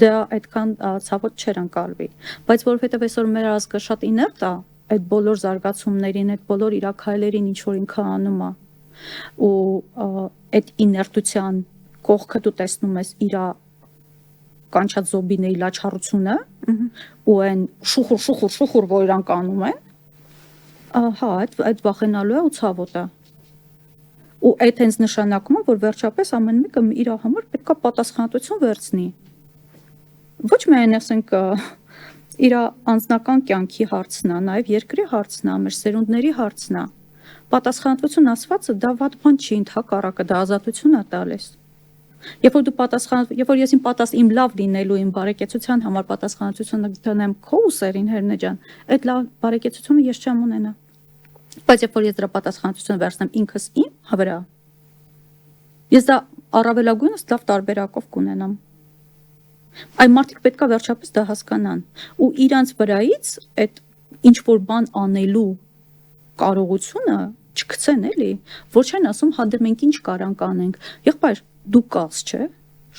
դա այդքան ցավոտ չէր անցալվի, բայց որովհետև այսօր մեր ազգը շատ իներտ է, այդ բոլոր զարգացումներին, այդ բոլոր իրաքայլերին ինչ որ ինքը անում է, ու այդ իներտության կողքը դու տեսնում ես իր կանչած զոմբիների լաչառությունը, ու այն շուխուր որ իրանք անում են, հա, այդ վախենալու է ու ցավոտ է։ Ու այդ հենց նշանակում է, որ վերջապես ամեն մեկը իր համար պետք է պատասխանատվություն վերցնի։ Ոչ միայն ասենք իր անձնական կյանքի հարցն է, նաև երկրի հարցն է, մեր սերունդների հարցն է։ Պատասխանատվություն ասվածը դա վատ բան չի, ընդհակառակը դա ազատություն է տալիս։ Երբ որ ես իմ լավ լինելու, իմ բարեկեցության համար պատասխանատվությունը դնեմ քո ուսերին, Հերնե ջան, այդ լավ բարեկեցությունը ես չեմ ունենա։ Բայց երբ որ ես դրա պատասխանատվությունը վերցնեմ ինքս իմ վրա, ես դա առավելագույնս լավ տարբերակով կունենամ։ Այն մարդիկ պետք է վերջապես դա հասկանան ու իրանց վրայից այդ ինչ որ բան անելու կարողությունը չգցեն, էլի, որ չեն ասում, հա դե մենք ինչ կարանք անենք։ Եղբայր, դու կաս, չէ՞,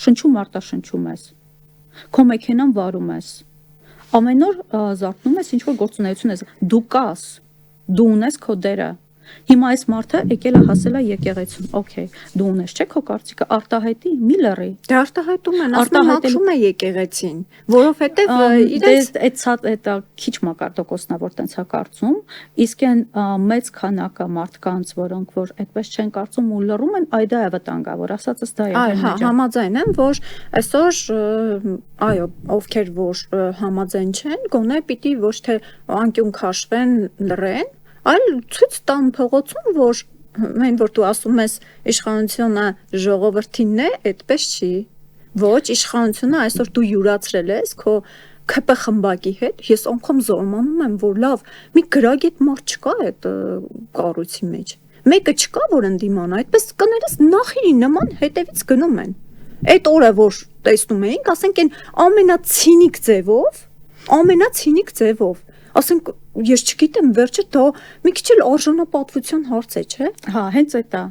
շնչում արտաշնչում ես, քո մեքենան վարում ես, ամեն օր զարթնում ես ինչ որ գործունեություն ես, դու կաս, դու ունես քո դերը, Հիմա այս մարդը եկել է հասել է եկեղեցուն, օքեյ, դու ունես չէ քո կարծիքը, արտահայտի, մի լռի։ Դե արտահայտում են, ասում են մաքրում է եկեղեցին, որովհետև իրենց այդ քիչ մակարդակոսն է, որ տենց է կարծում, իսկ այն մեծ քանակը մարդկանց, որոնք որ այդպես չեն կարծում ու լռում են, այ դա է վտանգավոր, ասածս դա է։ Հա, համաձայն եմ, որ այսօր այո, ովքեր որ համաձայն չեն, գոնե պիտի ոչ թե անկյուն քաշվեն, լռեն, այլ ցույց տան փողոցում, որ մեն որ դու ասում ես իշխանությունը ժողովրդինն է, այդպես չի։ Ոչ, իշխանությունը այսօր դու յուրացրել ես քո ԿՊ խմբակի հետ, ես անգամ զարմանում եմ, որ լավ, մի գրագետ մարդ չկա այդ կառույցի մեջ։ Մեկը չկա, որ ընդդիմանա, այդպես կներես նախիրի նման հետևից գնում են։ Այդ օրը որ տեսնում էինք, ասենք այն ամենացինիկ ձևով, ասենք ես չգիտեմ, վերջը դա մի քիչ էլ արժանապատվության հարց է, չէ՞։ Հա, հենց այդ է։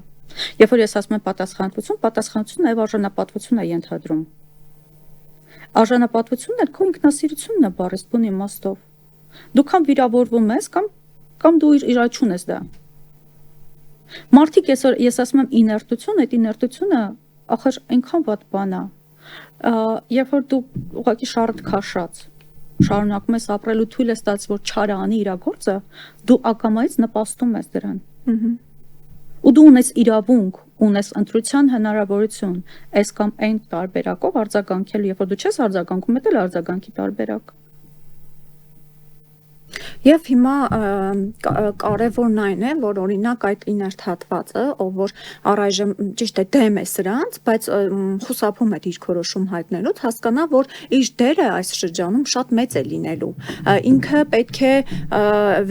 Երբ որ ես ասում եմ պատասխանատվություն նաև արժանապատվություն է ենթադրում։ Արժանապատվությունն էլ քո ինքնասիրությունն է բառից բուն իմաստով։ Դու կամ վիրավորվում ես, կամ դու իր աչուն ես դա։ Մարդիկ ես ասում եմ իներտություն, այդ իներտությունը ախր այնքան վատ բան է։ Երբ որ դու ուղղակի շարդ քաշած շարունակում ես ապրել ու թույլ ես տալիս, որ չարը անի իր գործը, դու ակամայից նպաստում ես դրան։ Ու դու ունես իրավունք, ունես ընտրության հնարավորություն, այս կամ այն տարբերակով արձագանքել, երբ որ դու չես արձագանքում, դա էլ արձագանքի տարբերակ։ Եվ հիմա կարևորն այն է, որ օրինակ այդ իներտ հատվածը, ով որ առայժմ ճիշտ է դեմ է սրանց, բայց խուսափում է դիրքորոշում հայտնելուց, հասկանա, որ իր դերը այս շրջանում շատ մեծ է լինելու։ Ինքը պետք է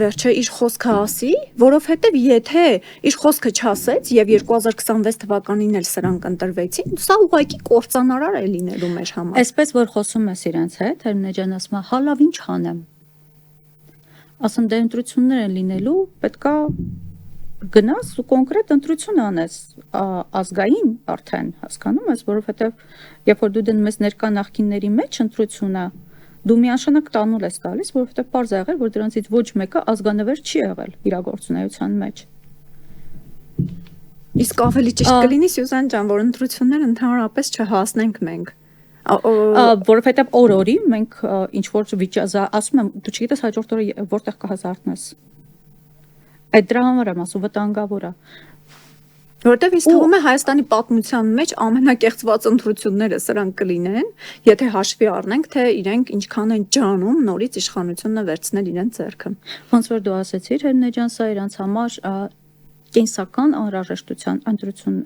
վերջը իր խոսքը ասի, որովհետև եթե իր խոսքը չասեց եւ 2026 թվականին էլ սրանք ընտրվեցին, սա ուղղակի կործանարար է լինելու մեր համար։ Այսպես որ խոսում ես իրենց հետ, Հերմինե ասում է, հալավ ինչ անեմ։ Ասում դե ընտրություններ են լինելու, պետքա գնաս ու կոնկրետ ընտրություն անես, ազգային արդեն, հասկանում ես, որովհետև երբ որ դու դնում ես ներկա նախկինների մեջ ընտրությունը, դու միանշանակ տանուլ ես տալիս, որովհետև պարզ է եղել, որ դրանցից ոչ մեկը ազգանվեր չի եղել իրագործունեության մեջ։ Իսկ ավելի ճիշտ կլինի Սյուզան ջան, որ ընտրությունները ընդհանրապես չհասնենք մենք։ Որովհետև օր-օրի մենք ինչ որ ասում եմ, դու չգիտես հաջորդ օրը որտեղ կհազարտնես։ Այդ դրա համար եմ ասում, վտանգավոր է։ Որտեվ ինձ թվում է Հայաստանի պատմության մեջ ամենակեղծված ընտրությունները սրանք կլինեն, եթե հաշվի առնենք, թե իրենք ինչքան են ջանում նորից իշխանությունը վերցնել իրենց ձեռքը։ Ոնց որ դու ասեցիր, Հերմինե ջան, սա իրանց համար կենսական անհրաժեշտության ընտրություն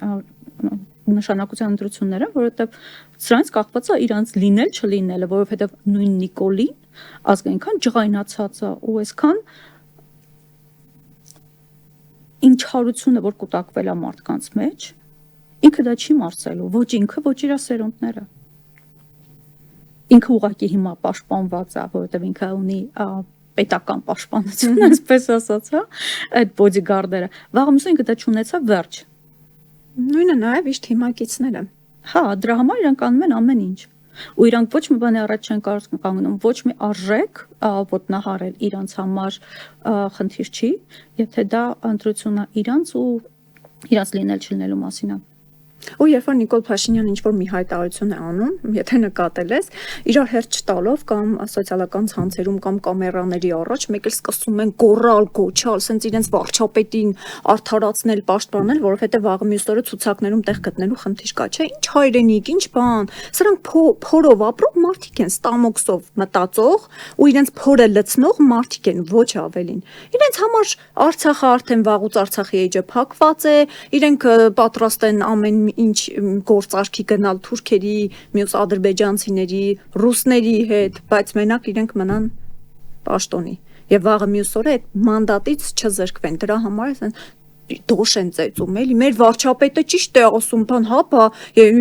նշանակության ընտրությունները, որովհետև սրանից կախված է իրանց լինել չլինելը, որովհետև նույն Նիկոլին ազգայինքան ջղայնացած է ու այսքան ինչ հարությունը որ կուտակվել է մարդկանց մեջ, ինքը դա չի մարսելու, ոչ ինքը, ոչ իր սերունդները։ Ինքը ուղղակի հիմա պաշտպանված է, որովհետև ինքը ունի պետական պաշտպանություն, այսպես ասած, հա, այդ բոդիգարդերը։ Վաղը մյուսը ինքը դա չունեցավ, վերջ։ Նույնը նաև իր թիմակիցները։ Հա, դրա համար իրանք անում են ամեն ինչ։ Ու իրանք ոչ մի բանի առաջ չեն կանգնում, ոչ մի արժեք ոտնահարել իրանց համար խնդիր չի, եթե դա ընտրությունը իրանց ու իրանց լինել չլինելու մասին է։ Ու երբ որ Նիկոլ Փաշինյանը ինչ-որ մի հայտարարություն է անում, եթե նկատել ես, իրար հերթ չտալով կամ սոցիալական ցանցերում կամ կամերաների առաջ մեկ էլ սկսում են գոռալ, գոչալ, ասենց իրենց վարչապետին արդարացնել, պաշտպանել, որովհետև վաղը մյուս օրը ցուցակներում տեղ գտնելու խնդիր կա, չէ՞, ինչ հայրենիք, ինչ բան։ Սրանք փորով ապրող մարդիկ են, ստամոքսով մտածող ու իրենց փորը լցնող մարդիկ են, ոչ ավելին։ Իրենց համար Արցախը արդեն վաղուց Արցախի էջը փակված է, իրենք պատրաստ են ամեն ինչ գործարքի գնալ թուրքերի, մյուս ադրբեջանցիների, ռուսների հետ, բայց մենակ իրենք մնան պաշտոնի։ Եվ վաղը մյուս օրը այդ մանդատից չզրկվեն։ Դրա համար դոշ են ծեծում, էլի մեր վարչապետը ճիշտ է ասում, բան, հա,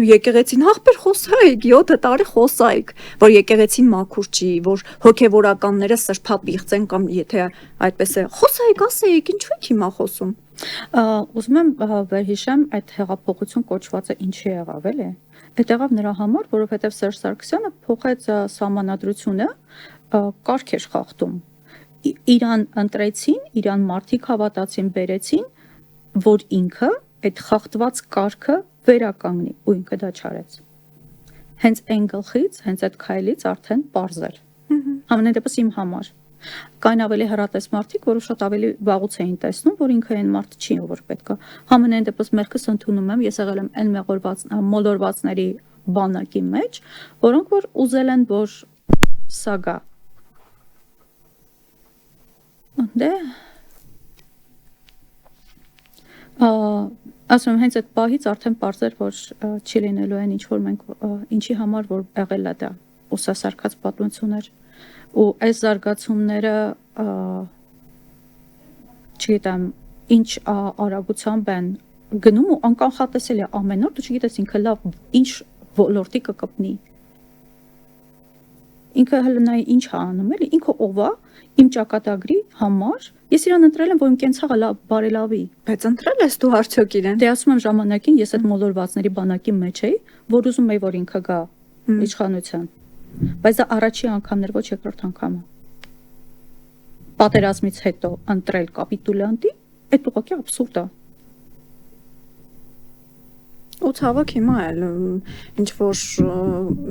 եկեղեցին հաղբեր խոսայիք, 7 տարի խոսայիք, որ եկեղեցին մաքուր չի, որ հոգևորականները սրբապիղծ են կամ եթե այդպես է, խոսայիք, ասեիք, ինչու եք հիմա խոսում։ Ուզում եմ վերհիշեմ այդ հեղափոխություն կոչվածը ինչի եղավ, էլի։ Այդ եղավ նրա համար, որովհետև Սերժ Սարգսյանը փոխեց սահմանադրությունը, կարգ էր խախտում։ իրան ընտրեցին, իրան մարդիկ հավատացին, բերեցին, որ ինքը այդ խախտված կարգը վերականգնի ու ինքը դա չարեց։ Հենց այն գլխից, հենց այդ քայլից արդեն պարզ էր։ Համենայն դեպս իմ համար։ Կային ավելի հրատես մարդիկ, որը շատ ավելի վաղուց էին տեսնում, որ ինքը այն մարդը չի, որ պետք է։ Համենայն դեպս մեղքս ընդունում եմ, ես եղել եմ այն մոլորվածների բանակի մեջ, որոնք որ ուզել են, որ սա գա։ Դե ասում եմ, հենց այդ պահից արդեն պարզ էր, որ չի լինելու այն ինչ որ մենք ինչի համար որ եղել է դա ուսասարկած պատմություններ ու այս զարգացումները չգիտեմ ինչ արագությամբ են գնում ու անկանխատեսելի է ամեն օր դու չգիտես ինքը լավ ինչ ոլորտի կկպնի ինքը հլնայի ինչ է անում էլի ինքը ով է իմ ճակատագրի համար ես իրան ընտրել եմ որ իմ կենցաղը լավ բարելավի բայց ընտրել ես դու արդյոք իրեն դե ասում եմ ժամանակին ես այդ մոլորվածների բանակի մեջ էի որ ուզում էի որ ինքը գա իշխանության բայց դա առաջի անգամն էր ոչ երկրորդ անգամը պատերազմից հետո ընտրել կապիտուլյանտի այդ ուղղակի աբսուրդ է ու ցավոք հիմա էլ ինչ որ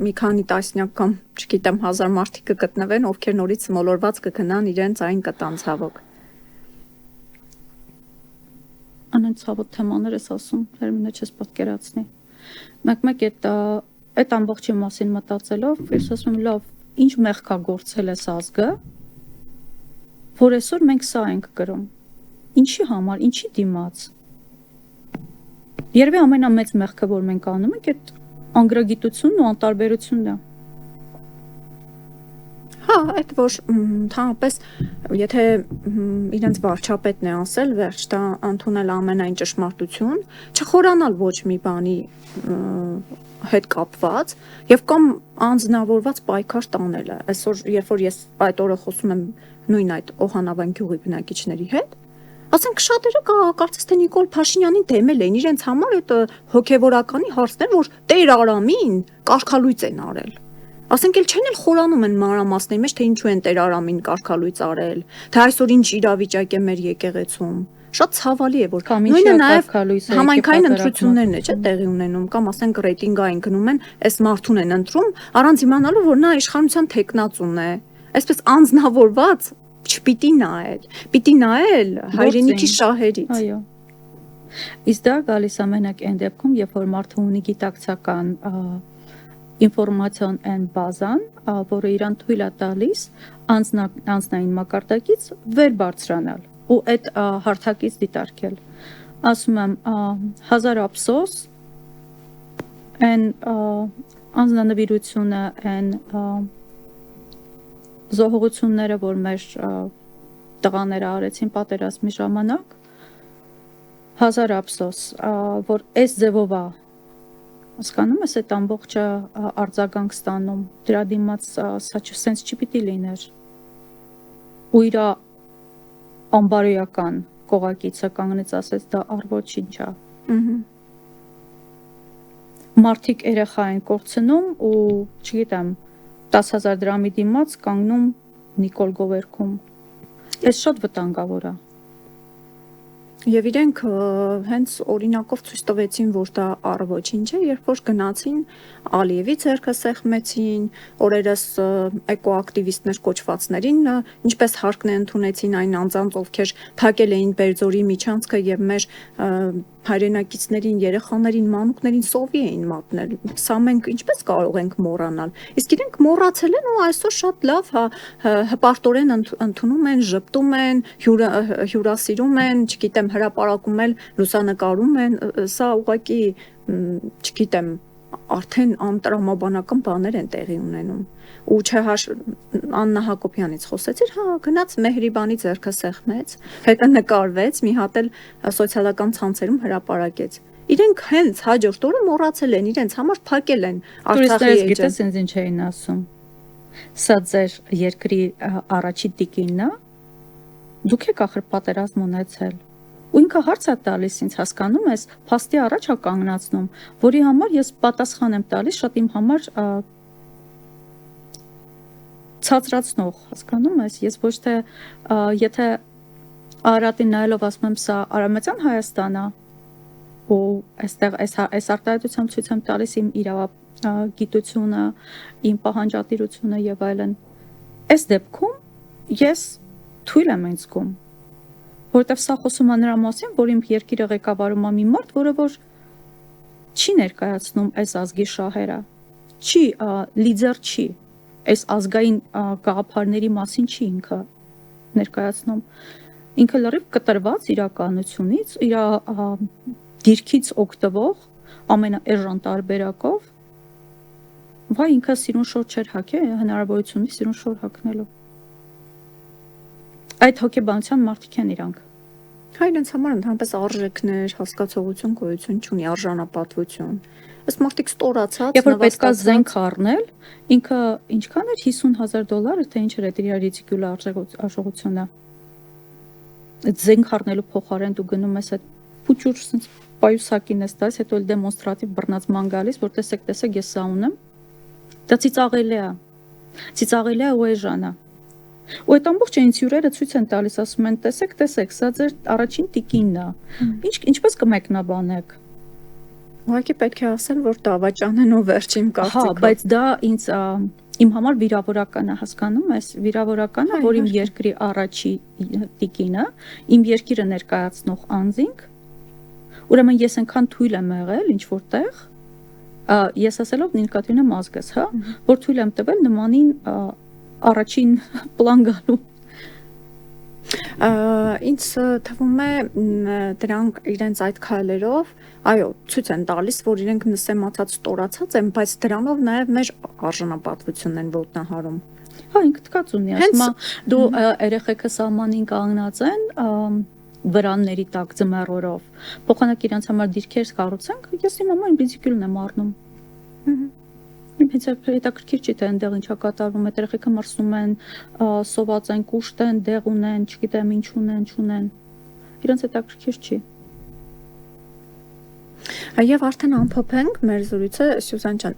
մի քանի տասնյակ կամ չգիտեմ 1000 մարդիկ կգտնվեն ովքեր նորից մոլորված կգնան իրենց այն կտան ցավոք անեն ցավոք թեմաներ ես ասում հերմինը չես պատկերացնի մեկ այդ ամբողջի մասին մտածելով ես ասում եմ լավ ինչ մեղք է գործել այս ազգը որ այսօր մենք սա ենք գրում ինչի համար ինչի դիմաց Երևի ամենամեծ մեղքը որ մենք անում ենք այդ անգրագիտությունն ու անտարբերությունն է Հա, այդ որ թամապես եթե իրենց վարչապետն է ասել վերջ դա ընդունել ամենայն ճշմարտություն, չխորանալ ոչ մի բանի հետ կապված եւ կամ անձնավորված պայքար տանել է։ Այսօր երբ որ ես այդ օրը խոսում եմ նույն այդ Օհանավան գյուղի բնակիչների հետ, ասենք շատերը կարծես թե Նիկոլ Փաշինյանին դեմել են իրենց համար այդ հոգեվորականի հարցներ, որ Տեր Արամին կարգալույծ են արել։ Ասենք էլ չեն էլ խորանում են մանրամասների մեջ, թե ինչու են Տեր Արամին կարգալույծ արել, թե այսօր ինչ իրավիճակ է մեր եկեղեցում։ Շատ ցավալի է, որ նույնը նաև համայնքային ընտրություններն է, չէ՞, տեղի ունենում, կամ ասենք ռեյտինգային գնում են, այս մարդուն են ընտրում, առանց իմանալու, որ նա իշխանության թեկնածուն է։ Այսպես անձնավորված չպիտի նայել, պիտի նայել հայրենիքի շահերից։ Այո։ Իսկ դա գալիս է մենակ այն դեպքում, երբ որ մարդը ունի գիտակցական ինֆորմացիոն այն բազան, որը իրան թույլ է տալիս անձնային մակարդակից վեր բարձրանալ ու այդ հարթակից դիտարկել։ Ասում եմ, հազար ափսոս այն անձնանվիրությունը, այն զոհողությունները, որ մեր տղաները արեցին պատերազմի ժամանակ, հազար ափսոս, որ այս ձևով է հասկանում ես այդ ամբողջը արձագանք ստանում, դրա դիմաց սա սենց չպիտի լիներ։ Ու իր անբարոյական կողակիցը կանգնեց ասեց դա ոչինչ է։ Մարդիկ երեխա են կորցնում ու չգիտեմ 10,000 դրամի դիմաց կանգնում Նիկոլ Գովերքում։ Այս շատ վտանգավոր է։ Եվ իրենք հենց օրինակով ցույց տվեցին, որ դա ոչինչ է, երբ որ գնացին Ալիևի ձեռքը սեղմեցին, օրերս էկոակտիվիստներ կոչվածներին, ինչպես հարկն է ընդունեցին այն անձանց, ովքեր փակել էին Բերձորի միջանցքը եւ մեր հայրենակիցներին, երեխաներին, մանուկներին սովի էին մատնել։ Սա մենք ինչպես կարող ենք մոռանալ։ Իսկ իրենք մոռացել են ու այսօր շատ լավ հպարտորեն ընդունում են, ժպտում են, հյուրասիրում են, չգիտեմ, հրապարակում են, լուսանկարում են, սա ուղղակի, չգիտեմ, արդեն անտրամաբանական բաներ են տեղի ունենում։ Ու Աննա Հակոբյանից խոսեցիր, հա, գնաց Մեհրիբանի ձեռքը սեղմեց, հետո նկարվեց, մի հատ էլ սոցիալական ցանցերում հրապարակեց։ Իրենք հենց հաջորդ օրը մոռացել են, իրենց համար փակել են Արցախի էջը։ Գիտես ինձ ինչ էին ասում։ Սա ձեր երկրի առաջի տիկինն է։ Դուք եք ախր պատերազմ ունեցել։ Ու ինքը հարց է տալիս ինձ հասկանում ես, փաստի առաջ է կանգնացնում, որի համար ես պատասխան եմ տալիս շատ իմ համար ցածրացնող, հասկանում ես, ես ոչ թե եթե Արարատին նայելով ասում եմ սա Արամատյան Հայաստան է, ու այստեղ այս արտահայտությամբ ցույց եմ տալիս իմ իրավագիտությունը, իմ պահանջատիրությունը եւ այլն։ Այս դեպքում ես թույլ եմ ինձ որովհետև սա խոսում է նրա մասին, որ իմ երկիրը ղեկավարում է մի մարդ, որը որ չի ներկայացնում այս ազգի շահերը, չի լիդեր չի, այս ազգային գաղափարների մասին չի ինքը ներկայացնում, ինքը լրիվ կտրված իրականությունից, իր դիրքից օգտվող ամենաէժան տարբերակով, վայ ինքը սիրուն շոր չէր հագել, հնարավորությունի սիրուն շոր հագնելու։ Այդ հոգեբանության մարդիկ են իրանք։ Հա իրենց համար ընդհանրապես արժեքներ, հասկացողություն, գոյություն չունի, արժանապատվություն։ Ըստ մարդիկ ստորացած, երբ որ պետքա զենք առնել, ինքը ինչքան էր $50,000, թե ինչ էր այդ իր ռիդիկյուլ արժողությունը։ Այդ զենք առնելու փոխարեն դու գնում ես այդ փուճուր sense պայուսակին ես տալիս, հետո էլ դեմոնստրատիվ բռնացման գալիս, որ տեսեք, ես սա ունեմ։ Դա ծիծաղելի է։ Ծիծաղելի է ու էժան է։ Ու այդ ամբողջ այն հյուրերը ցույց են տալիս, ասում են, տեսեք, սա ձեր առաջին տիկինն է։ Ինչպես կմեկնաբանեք։ Ուղղակի պետք է ասել, որ դավաճանն ու վերջին կարծիքով։ Հա, բայց դա ինձ իմ համար վիրավորական է, հասկանում ես, վիրավորական է, որ իմ երկրի առաջի տիկինը, իմ երկիրը ներկայացնող անձինք, ուրեմն ես այնքան թույլ եմ եղել ինչ որտեղ, ես ասելով նկատին եմ ազգս, հա, որ թույլ եմ տվել նմանին առաջին պլան գալու։ Ինձ թվում է դրանք իրենց այդ քայլերով, այո, ցույց են տալիս, որ իրենք նսեմացած ստորացած են, բայց դրանով նաև մեր արժանապատվությունն են ոտնահարում։ Հա, ինքդ կած ունի, ասում է, դու երեխեքը սահմանին կանգնած են, վրանների տակ ձմեռորով, փոխանակ իրենց համար դիրքեր կառուցենք, ես իմ համար ռիդիկյուլն եմ առնում։ Իմ հետաքրքիր չի թե այնտեղ ինչա կատարվում, այդ երեխեքը մրսում են, սոված են, կուշտ են, դեղ ունեն, չգիտեմ ինչ ունեն։ Իրենց հետաքրքիր չի։ Եվ արդեն ամփոփենք մեր զրույցը, Սյուզան ջան,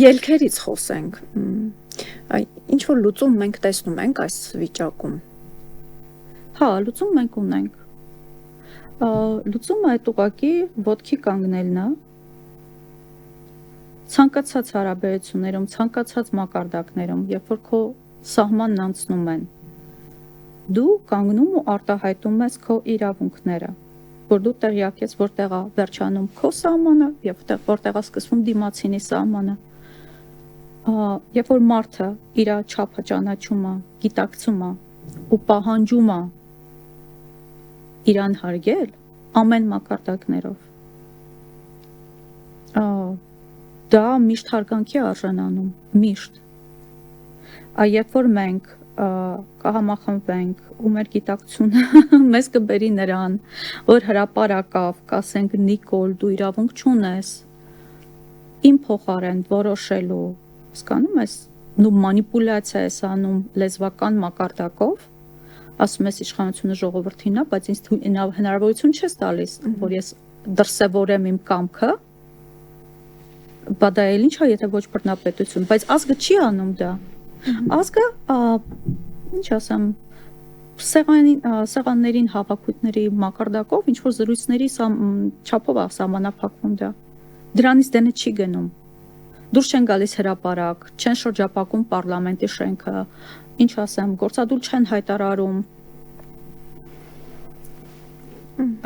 ելքերից խոսենք։ Ինչ որ լուծում մենք տեսնում ենք այս վիճակում։ Հա, լուծում մենք ունենք։ Լուծումը այդ ուղղակի ոտքի կանգնելն է։ Ցանկացած հարաբերություններում, ցանկացած մակարդակներում, երբ որ քո սահմանն անցնում են, դու կանգնում ու արտահայտում ես քո իրավունքները, որ դու տեղյակ ես, որտեղ է վերջանում քո սահմանը եւ որտեղ է սկսվում դիմացինի սահմանը։ Երբ որ մարդը իր չափը ճանաչում է, գիտակցում է ու պահանջում է իրան հարգել ամեն մակարդակներով, դա միշտ հարգանքի արժանանում, միշտ։ Երբ որ մենք կհամախմբվենք ու մեր գիտակցությունը մեզ կբերի նրան, որ հրապարակավ կասենք Նիկոլ, դու իրավունք չունես իմ փոխարեն որոշելու, հասկանում ես, նու մանիպուլյացիա ես անում լեզվական մակարդակով, ասում ես իշխանությունը ժողովրդին է, բայց ինձ հնարավորություն չես տալիս, որ ես դրսևորեմ իմ կամքը, բա դա էլ ինչ է, եթե ոչ բռնապետություն, բայց ազգը չի անում դա։ Ազգը, ինչ ասեմ, սեղաններին, հավաքույթների մակարդակով, ինչ որ զրույցների չափով է սահմանափակվում դա։ Դրանից դենը չի գնում։ Դուրս չեն գալիս հրապարակ, չեն շրջապակում պարլամենտի շենքը, ինչ ասեմ, գործադուլ չեն հայտարարում։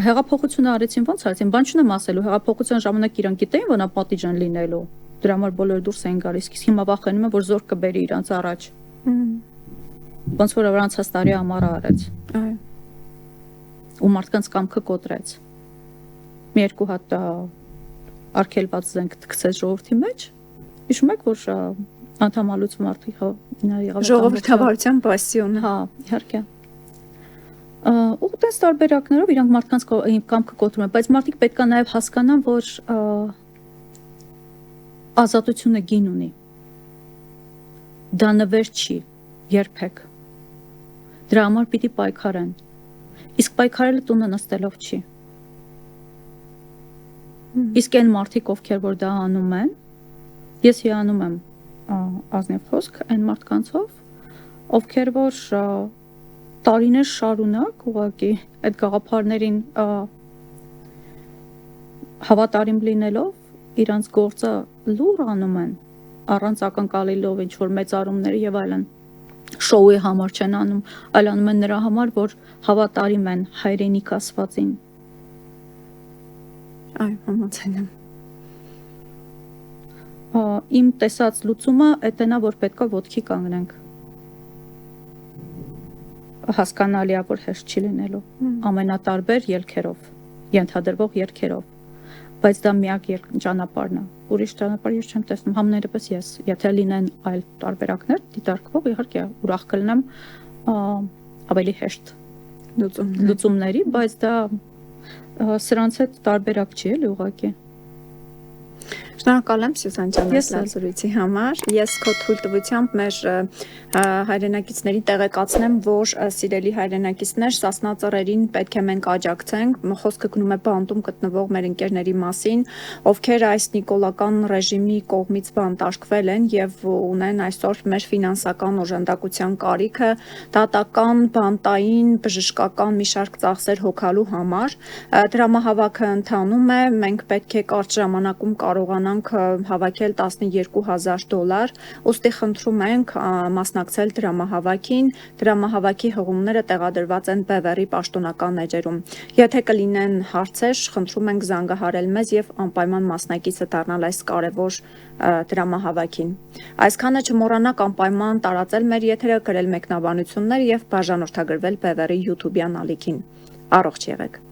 Հեղափոխությունը արեցին ոնց արեցին, բան չունեմ ասելու, հեղափոխության ժամանակ իրանք գիտեին, որ նա պատիժ են լինելու։ Դրա համար բոլորը դուրս էին գալիս, հիմա վախենում են, որ զորք կբերի իրանց առաջ։ Ոնց որ անցած տարի ամառը արեց։ Այո։ Ու մարդկանց կամքը կոտրեց։ Մի երկու հատ արգելված զենք գցեց ժողովրդի մեջ։ Հիշում եք, որ անդամալուց մարդիկ եղավ ժողովրդավարության պասիոն։ Հա, իհարկե։ Ու դες տարբերակներով իրանք մարդկանց կամքը կոտրում են, բայց մարդիկ պետք է նաև հասկանան, որ ազատությունը գին ունի։ Դա նվեր չի, երբեք։ Դրա համար պիտի պայքարեն։ Իսկ պայքարելը տունը նստելով չի։ Իսկ այն մարդիկ, ովքեր որ դա անում են, ես հիանում եմ ազնիվ խոսք այն մարդկանցով, ովքեր որ տարիներ շարունակ ուղղակի այդ գաղափարներին հավատարիմ լինելով իրանց գործը լուր անում են առանց ակնկալելով ինչ որ մեծարումների եւ այլն շոուի համար չեն անում, այլ անում են նրա համար, որ հավատարիմ են հայրենիք ասվածին։ Այո, համաձայն եմ։ Իմ տեսած լուծումը այդ է, որ պետքա ոտքի կանգնենք։ Հասկանալի է, որ հեշտ չի լինելու, ամենատարբեր ելքերով, ենթադրվող ելքերով, բայց դա միակ ճանապարհն է։ Ուրիշ ճանապարհ ես չեմ տեսնում, համներապես ես, եթե լինեն այլ տարբերակներ դիտարկվող, իհարկե ուրախ կլինեմ ավելի հեշտ լուծումների, բայց դա սրանց հետ տարբերակ չի էլի ուղղակի։ Շնորհակալ եմ Սյուզան ջան այս լրացուցիչի համար։ Ես քո թույլտվությամբ մեր հայրենակիցներին տեղեկացնեմ, որ սիրելի հայրենակիցներ, Սասնա ծռերին պետք է մենք աջակցենք։ Խոսքը գնում է բանտում գտնվող մեր ընկերների մասին, ովքեր այս նիկոլական ռեժիմի կողմից բանտարկվել են եւ ունեն այսօր մեր ֆինանսական օժանդակության կարիքը, դատական, բանտային, բժշկական մի շարք ծախսեր հոգալու համար։ Դրամահավաքը ընթանում է, մենք պետք է կարճ ժամանակում կարողանանք հավաքել $12,000, ուստի խնդրում ենք մասնակցել դրամահավաքին, դրամահավաքի հղումները տեղադրված են BVR-ի պաշտոնական էջերում։ Եթե կլինեն հարցեր, խնդրում ենք զանգահարել մեզ եւ անպայման մասնակիցը դառնալ այս կարևոր դրամահավաքին։ Այսքանը չմոռանաք անպայման տարածել մեր եթերը, գրել մեկնաբանություններ եւ բաժանորդագրվել BVR-ի YouTube-յան ալիքին։ Առողջ եղեք։